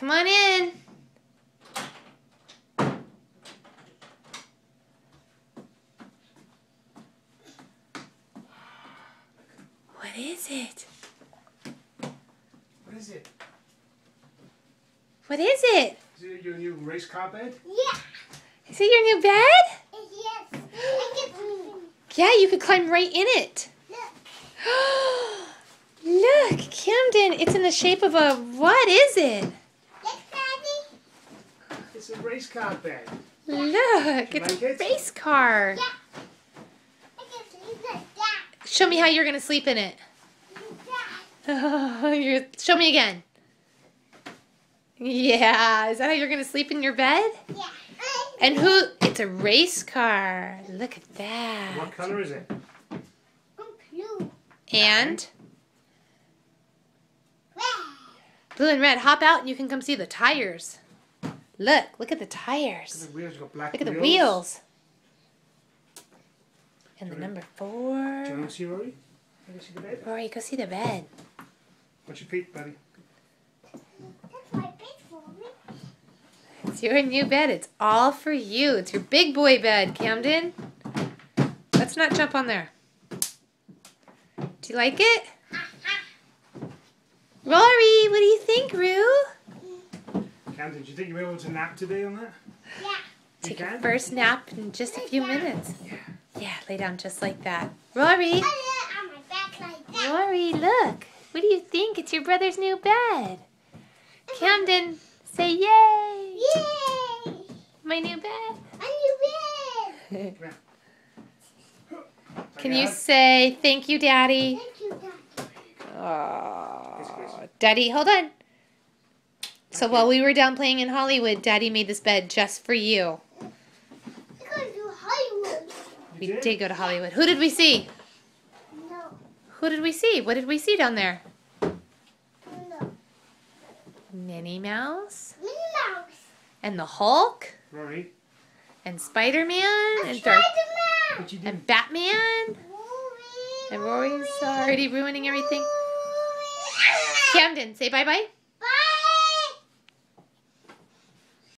Come on in. What is it? What is it? What is it? Is it your new race car bed? Yeah. Is it your new bed? Yes. Yeah, you could climb right in it. Look, Camden, it's in the shape of a, what is it? Yes, Daddy. It's a race car bed. Look, it's like a it? race car. Yeah. I can sleep like that. Show me how you're going to sleep in it. Show me again. Yeah, is that how you're going to sleep in your bed? Yeah. And who? It's a race car. Look at that. What color is it? Blue. And Red. blue and red. Hop out and you can come see the tires. Look at the The tires. wheels got black Look at the wheels. wheels. And the number Do you want 4. to see Rory? Want to see the bed? Rory, go see the bed. What's your feet, buddy? That's my bed for me. It's your new bed. It's all for you. It's your big boy bed, Camden. Let's not jump on there. Do you like it? Rory, what do you think, Roo? Camden, do you think you'll be able to nap today on that? Yeah. Take You your can? first nap in just a few minutes. Yeah. Yeah, lay down just like that. Rory, I lay on my back like that. Rory, look. What do you think? It's your brother's new bed. Camden, say yay. Yay! My new bed. A new bed. Can you say thank you, Daddy? Thank you, Daddy. Oh, Daddy, hold on. So while we were down playing in Hollywood, Daddy made this bed just for you. We're going to Hollywood. We did go to Hollywood. Who did we see? No. Who did we see? What did we see down there? No. Minnie Mouse Minnie Mouse. and the Hulk Rory, and Spider-Man and Spider-Man. what you do? and Batman. And Rory's already ruining everything. Camden, say bye-bye.